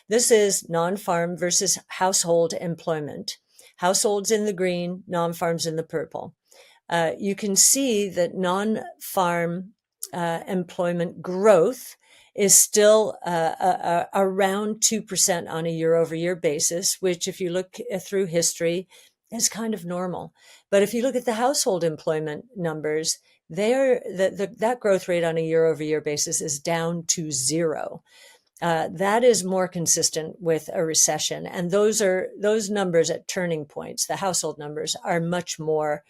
This is non-farm versus household employment. Households in the green, non-farms in the purple. You can see that non-farm employment growth is still around 2% on a year-over-year basis, which if you look through history is kind of normal. But if you look at the household employment numbers, that growth rate on a year-over-year basis is down to zero. That is more consistent with a recession. And those numbers at turning points, the household numbers, are much more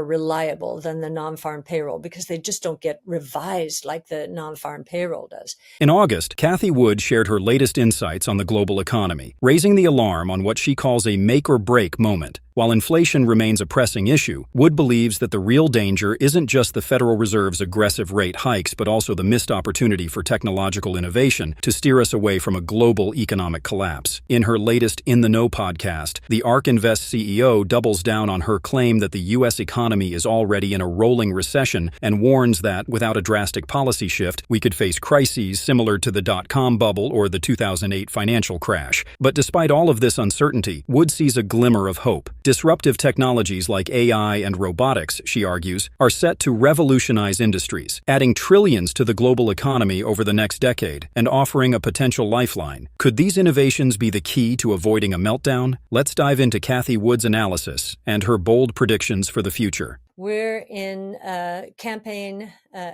reliable than the non-farm payroll because they just don't get revised like the non-farm payroll does. In August, Cathie Wood shared her latest insights on the global economy, raising the alarm on what she calls a make-or-break moment. While inflation remains a pressing issue, Wood believes that the real danger isn't just the Federal Reserve's aggressive rate hikes, but also the missed opportunity for technological innovation to steer us away from a global economic collapse. In her latest In the Know podcast, the ARK Invest CEO doubles down on her claim that the U.S. economy is already in a rolling recession and warns that, without a drastic policy shift, we could face crises similar to the dot-com bubble or the 2008 financial crash. But despite all of this uncertainty, Wood sees a glimmer of hope. Disruptive technologies like AI and robotics, she argues, are set to revolutionize industries, adding trillions to the global economy over the next decade and offering a potential lifeline. Could these innovations be the key to avoiding a meltdown? Let's dive into Cathie Wood's analysis and her bold predictions for the future. We're in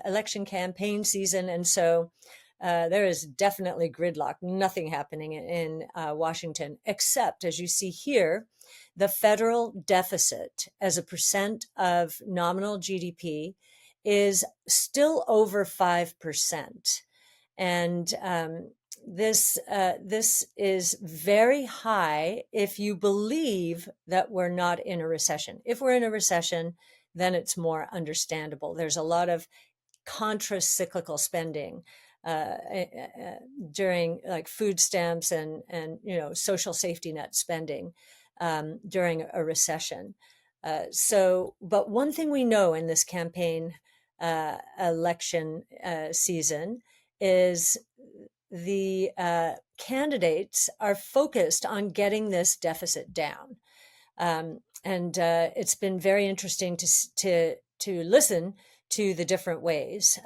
election campaign season, and so there is definitely gridlock, nothing happening in Washington, except, as you see here, the federal deficit as a percent of nominal GDP is still over 5%. And this is very high if you believe that we're not in a recession. If we're in a recession, then it's more understandable. There's a lot of contra-cyclical spending during like food stamps and social safety net spending during a recession. But one thing we know in this campaign election season is the candidates are focused on getting this deficit down. And it's been very interesting to listen to the different ways.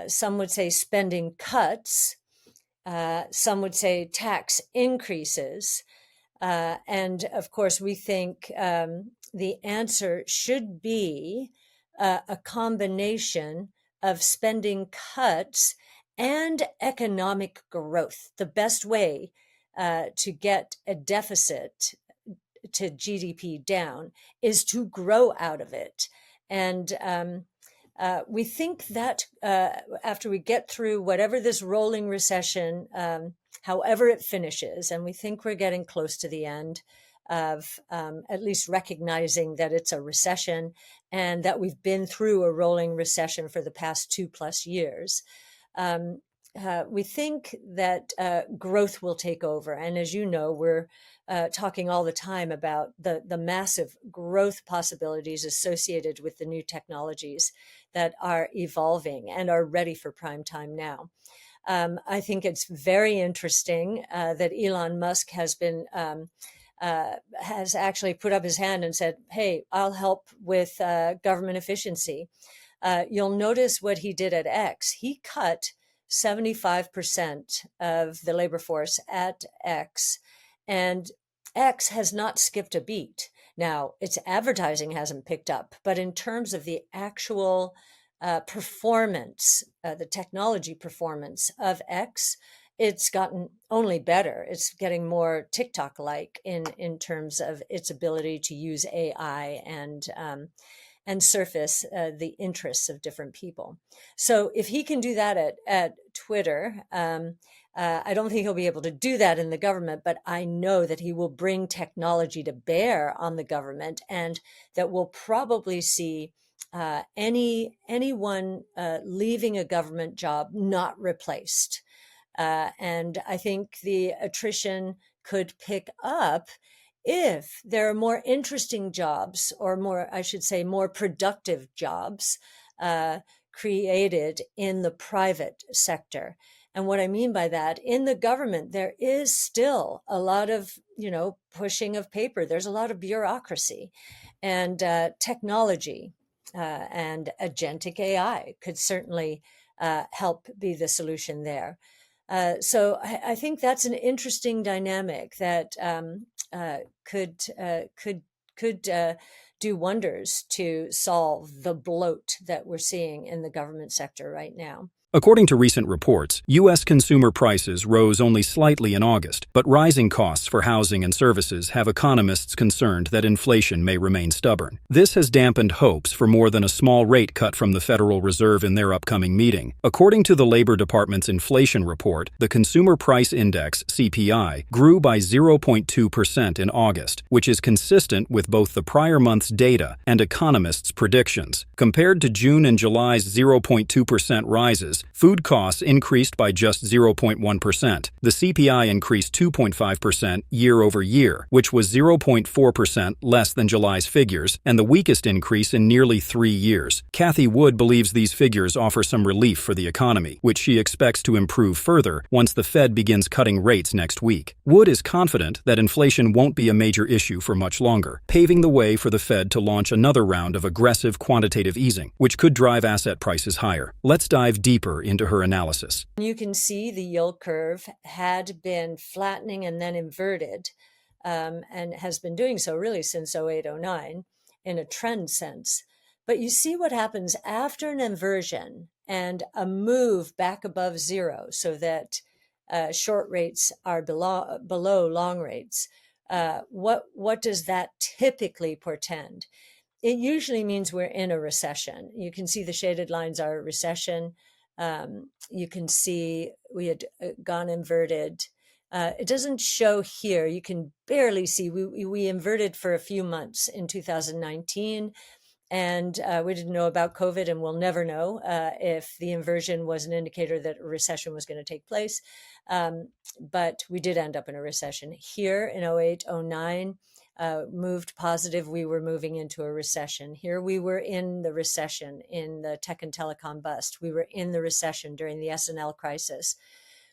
Some would say spending cuts. Some would say tax increases. And of course, we think the answer should be a combination of spending cuts and economic growth. The best way to get a deficit to GDP down is to grow out of it. And we think that after we get through whatever this rolling recession, however it finishes, and we think we're getting close to the end of at least recognizing that it's a recession and that we've been through a rolling recession for the past 2+ years. We think that growth will take over. And as you know, we're talking all the time about the massive growth possibilities associated with the new technologies that are evolving and are ready for prime time now. I think it's very interesting that Elon Musk has actually put up his hand and said, hey, I'll help with government efficiency. You'll notice what he did at X. He cut 75% of the labor force at X, and X has not skipped a beat. Now, its advertising hasn't picked up, but in terms of the actual performance, the technology performance of X, it's gotten only better. It's getting more TikTok-like in terms of its ability to use AI and surface the interests of different people. So if he can do that at Twitter, I don't think he'll be able to do that in the government, but I know that he will bring technology to bear on the government, and that we'll probably see anyone leaving a government job not replaced. And I think the attrition could pick up if there are more interesting jobs, or more, I should say, more productive jobs created in the private sector. And what I mean by that, in the government, there is still a lot of, pushing of paper. There's a lot of bureaucracy, and technology and agentic AI could certainly help be the solution there. So I think that's an interesting dynamic that could do wonders to solve the bloat that we're seeing in the government sector right now. According to recent reports, U.S. consumer prices rose only slightly in August, but rising costs for housing and services have economists concerned that inflation may remain stubborn. This has dampened hopes for more than a small rate cut from the Federal Reserve in their upcoming meeting. According to the Labor Department's inflation report, the Consumer Price Index, CPI, grew by 0.2% in August, which is consistent with both the prior month's data and economists' predictions. Compared to June and July's 0.2% rises, food costs increased by just 0.1%. The CPI increased 2.5% year over year, which was 0.4% less than July's figures and the weakest increase in nearly 3 years. Cathie Wood believes these figures offer some relief for the economy, which she expects to improve further once the Fed begins cutting rates next week. Wood is confident that inflation won't be a major issue for much longer, paving the way for the Fed to launch another round of aggressive quantitative easing, which could drive asset prices higher. Let's dive deeper into her analysis. You can see the yield curve had been flattening and then inverted, and has been doing so really since 0809 in a trend sense. But you see what happens after an inversion and a move back above zero, so that short rates are below long rates. What does that typically portend? It usually means we're in a recession. You can see the shaded lines are a recession. You can see we had gone inverted. It doesn't show here. You can barely see. We inverted for a few months in 2019, and we didn't know about COVID, and we'll never know if the inversion was an indicator that a recession was going to take place. But we did end up in a recession. Here in 08, 09, moved positive, we were moving into a recession. Here we were in the recession in the tech and telecom bust. We were in the recession during the S&L crisis.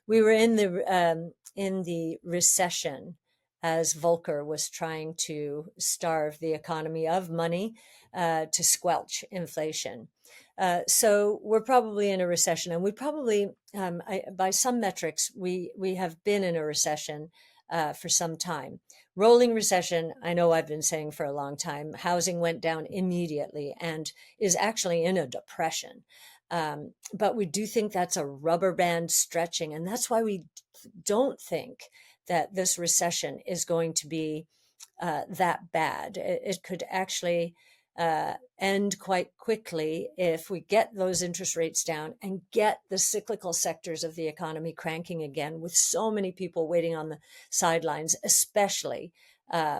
We were in the recession as Volcker was trying to starve the economy of money to squelch inflation. So we're probably in a recession, and we probably, by some metrics, we have been in a recession for some time. Rolling recession, I know I've been saying for a long time. Housing went down immediately and is actually in a depression. But we do think that's a rubber band stretching, and that's why we don't think that this recession is going to be that bad. It could actually end quite quickly if we get those interest rates down and get the cyclical sectors of the economy cranking again, with so many people waiting on the sidelines, especially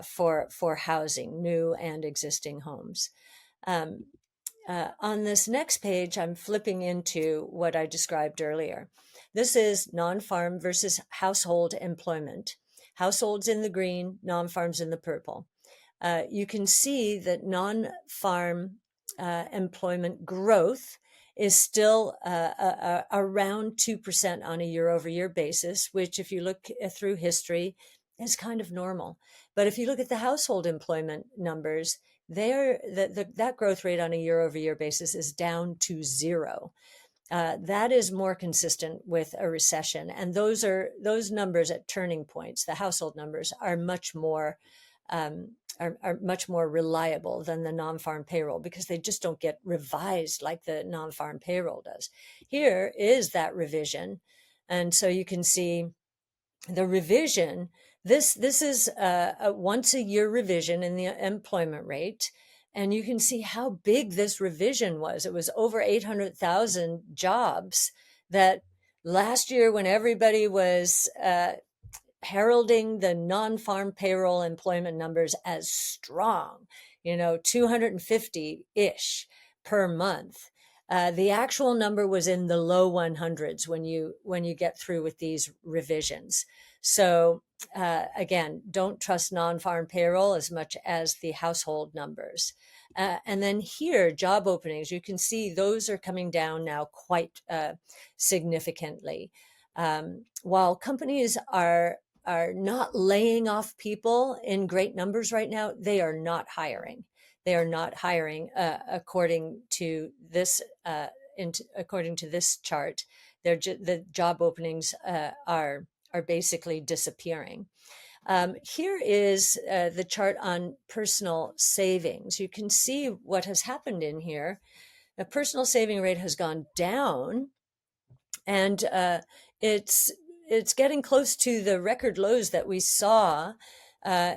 for housing, new and existing homes. On this next page, I'm flipping into what I described earlier. This is non-farm versus household employment. Households in the green, non-farms in the purple. You can see that non-farm employment growth is still around 2% on a year-over-year basis, which, if you look through history, is kind of normal. But if you look at the household employment numbers, that growth rate on a year-over-year basis is down to zero. That is more consistent with a recession, and those numbers at turning points. The household numbers are much more reliable than the non-farm payroll, because they just don't get revised like the non-farm payroll does. Here is that revision, and so you can see the revision. This is a once a year revision in the employment rate. And you can see how big this revision was. It was over 800,000 jobs that last year, when everybody was heralding the non-farm payroll employment numbers as strong, 250-ish per month. The actual number was in the low 100s when you get through with these revisions. So again, don't trust non-farm payroll as much as the household numbers. And then here, job openings, you can see those are coming down now quite significantly. While companies are not laying off people in great numbers right now, they are not hiring. They are not hiring according to this according to this chart. The job openings are basically disappearing. Here is the chart on personal savings. You can see what has happened in here. The personal saving rate has gone down, and it's getting close to the record lows that we saw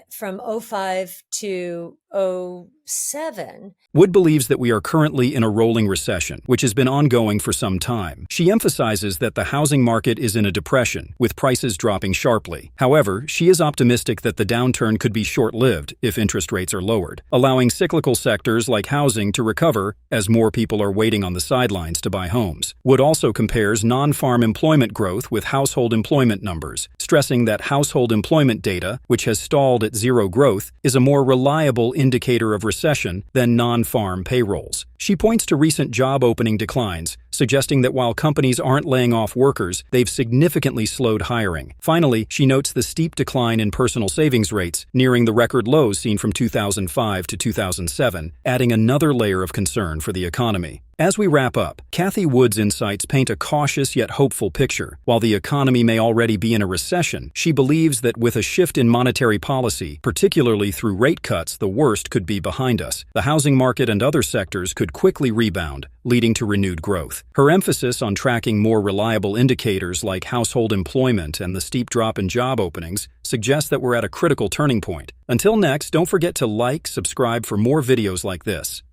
from '05 to '07. Wood believes that we are currently in a rolling recession, which has been ongoing for some time. She emphasizes that the housing market is in a depression, with prices dropping sharply. However, she is optimistic that the downturn could be short-lived if interest rates are lowered, allowing cyclical sectors like housing to recover as more people are waiting on the sidelines to buy homes. Wood also compares non-farm employment growth with household employment numbers, stressing that household employment data, which has stalled at zero growth, is a more reliable indicator of recession than non-farm payrolls. She points to recent job opening declines, suggesting that while companies aren't laying off workers, they've significantly slowed hiring. Finally, she notes the steep decline in personal savings rates, nearing the record lows seen from 2005 to 2007, adding another layer of concern for the economy. As we wrap up, Cathie Wood's insights paint a cautious yet hopeful picture. While the economy may already be in a recession, she believes that with a shift in monetary policy, particularly through rate cuts, the worst could be behind us. The housing market and other sectors could quickly rebound, leading to renewed growth. Her emphasis on tracking more reliable indicators like household employment and the steep drop in job openings suggests that we're at a critical turning point. Until next, don't forget to like, subscribe for more videos like this.